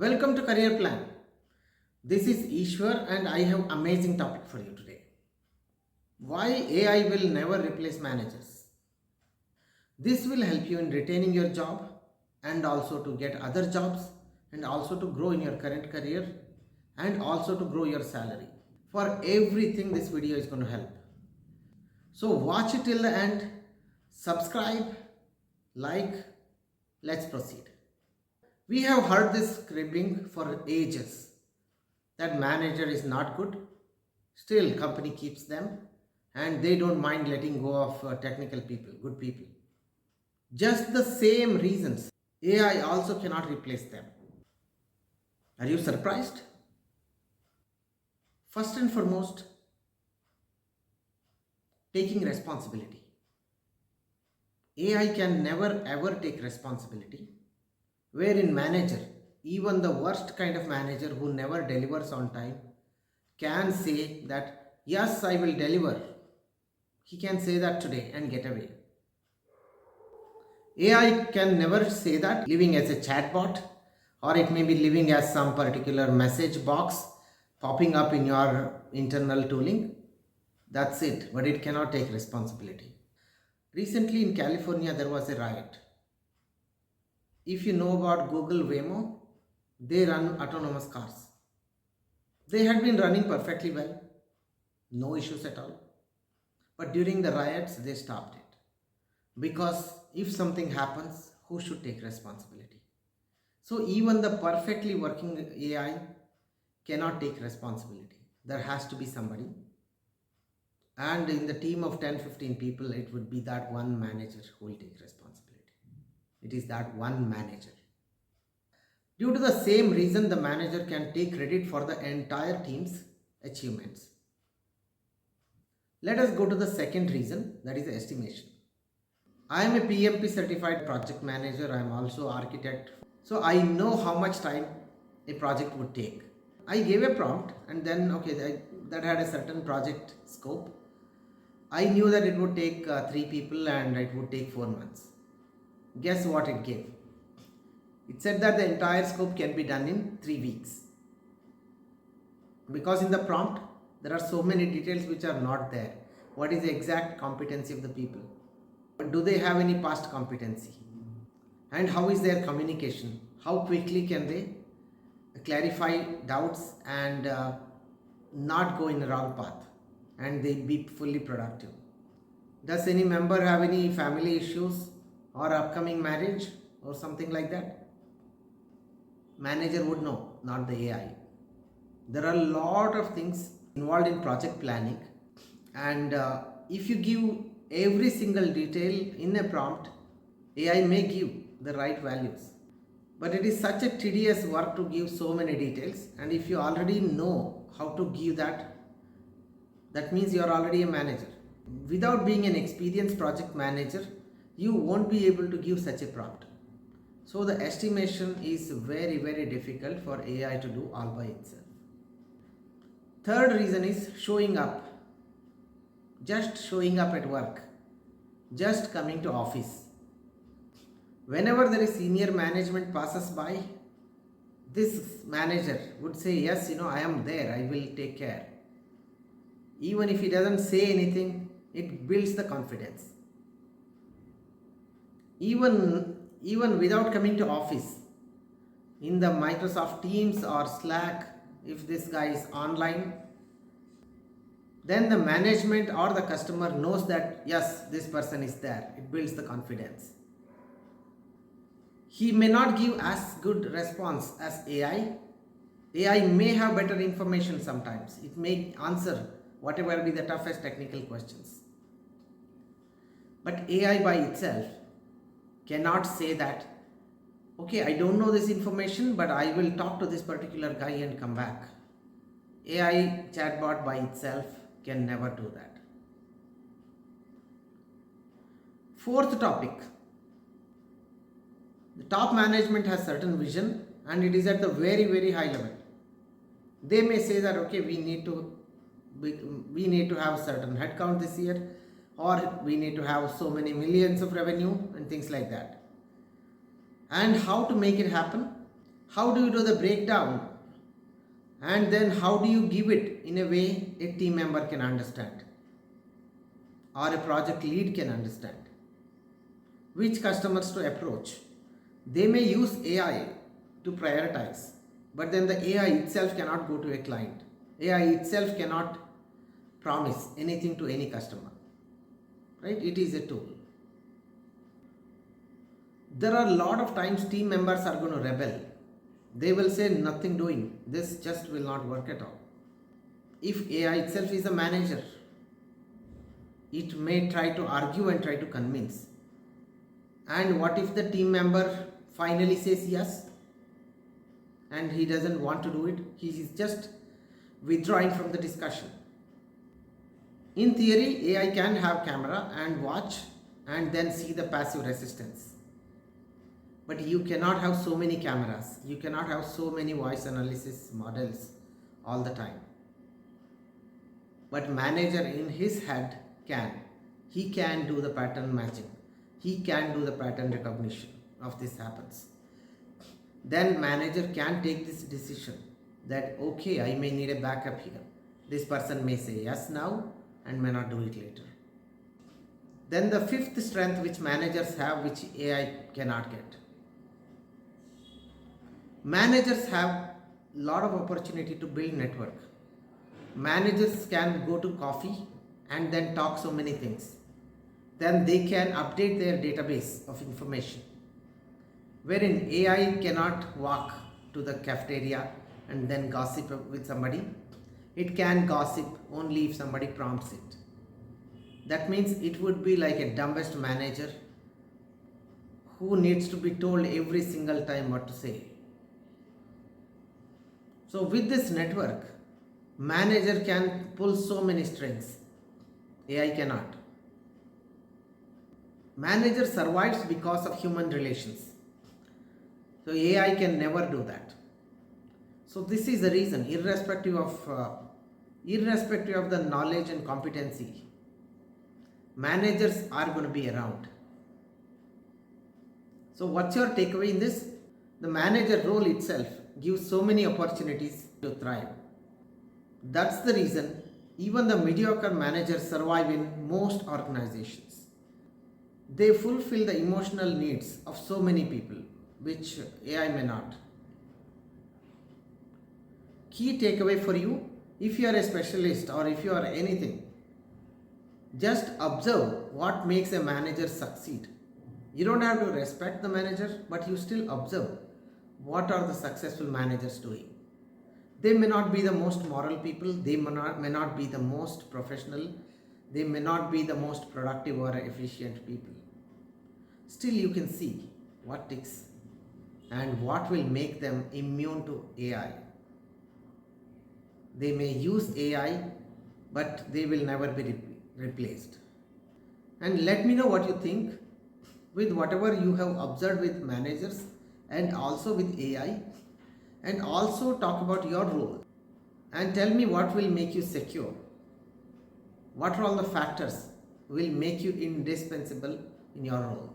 Welcome to Career Plan. This is Ishwar and I have amazing topic for you today. Why AI will never replace managers. This will help you in retaining your job and also to get other jobs and also to grow in your current career and also to grow your salary. For everything this video is going to help. So watch it till the end, subscribe, like, let's proceed. We have heard this scribbling for ages that manager is not good, still company keeps them and they don't mind letting go of technical people, good people. Just the same reasons, AI also cannot replace them. Are you surprised? First and foremost, taking responsibility. AI can never ever take responsibility. Wherein manager, even the worst kind of manager who never delivers on time, can say that, yes, I will deliver. He can say that today and get away. AI can never say that, living as a chatbot, or it may be living as some particular message box popping up in your internal tooling. That's it, but it cannot take responsibility. Recently in California, there was a riot. If you know about Google Waymo, they run autonomous cars. They had been running perfectly well, no issues at all. But during the riots, they stopped it. Because if something happens, who should take responsibility? So even the perfectly working AI cannot take responsibility. There has to be somebody. And in the team of 10-15 people, it would be that one manager who will take responsibility. It is that one manager. Due to the same reason, the manager can take credit for the entire team's achievements. Let us go to the second reason, that is estimation. I am a PMP certified project manager. I am also architect. So I know how much time a project would take. I gave a prompt and then that had a certain project scope. I knew that it would take 3 people and it would take 4 months. Guess what it gave? It said that the entire scope can be done in 3 weeks. Because in the prompt, there are so many details which are not there. What is the exact competency of the people? Do they have any past competency? And how is their communication? How quickly can they clarify doubts and not go in the wrong path? And they be fully productive. Does any member have any family issues or upcoming marriage or something like that? Manager would know, not the AI. There are a lot of things involved in project planning, and if you give every single detail in a prompt, AI may give the right values. But it is such a tedious work to give so many details, and if you already know how to give that, that means you are already a manager. Without being an experienced project manager, you won't be able to give such a prompt. So the estimation is very, very difficult for AI to do all by itself. Third reason is showing up. Just showing up at work. Just coming to office. Whenever there is senior management passes by, this manager would say, yes, I am there, I will take care. Even if he doesn't say anything, it builds the confidence. Even without coming to office, in the Microsoft Teams or Slack, if this guy is online, then the management or the customer knows that yes, this person is there. It builds the confidence. He may not give as good response as AI. AI may have better information sometimes. It may answer whatever be the toughest technical questions. But AI by itself cannot say that, okay, I don't know this information, but I will talk to this particular guy and come back. AI chatbot by itself can never do that. Fourth topic. The top management has certain vision and it is at the very, very high level. They may say that, okay, we need to have a certain headcount this year, or we need to have so many millions of revenue and things like that. And how to make it happen? How do you do the breakdown? And then how do you give it in a way a team member can understand or a project lead can understand? Which customers to approach? They may use AI to prioritize, but then the AI itself cannot go to a client. AI itself cannot promise anything to any customer, right? It is a tool. There are a lot of times team members are going to rebel. They will say nothing doing, this just will not work at all. If AI itself is a manager, it may try to argue and try to convince. And what if the team member finally says yes and he doesn't want to do it? He is just withdrawing from the discussion. In theory, AI can have camera and watch and then see the passive resistance. But you cannot have so many cameras. You cannot have so many voice analysis models all the time. But manager in his head can. He can do the pattern matching. He can do the pattern recognition of this happens. Then manager can take this decision that okay, I may need a backup here. This person may say yes now and may not do it later. Then the fifth strength which managers have, which AI cannot get. Managers have a lot of opportunity to build network. Managers can go to coffee and then talk so many things. Then they can update their database of information. Wherein AI cannot walk to the cafeteria and then gossip with somebody. It can gossip only if somebody prompts it. That means it would be like a dumbest manager who needs to be told every single time what to say. So with this network, manager can pull so many strings. AI cannot. Manager survives because of human relations. So AI can never do that. So this is the reason, irrespective of the knowledge and competency, managers are going to be around. So what's your takeaway in this? The manager role itself gives so many opportunities to thrive. That's the reason even the mediocre managers survive in most organizations. They fulfill the emotional needs of so many people, which AI may not. Key takeaway for you, if you are a specialist or if you are anything, just observe what makes a manager succeed. You don't have to respect the manager, but you still observe what are the successful managers doing. They may not be the most moral people, they may not be the most professional, they may not be the most productive or efficient people. Still you can see what ticks and what will make them immune to AI. They may use AI, but they will never be replaced. And let me know what you think with whatever you have observed with managers and also with AI, and also talk about your role and tell me what will make you secure. What are all the factors will make you indispensable in your role?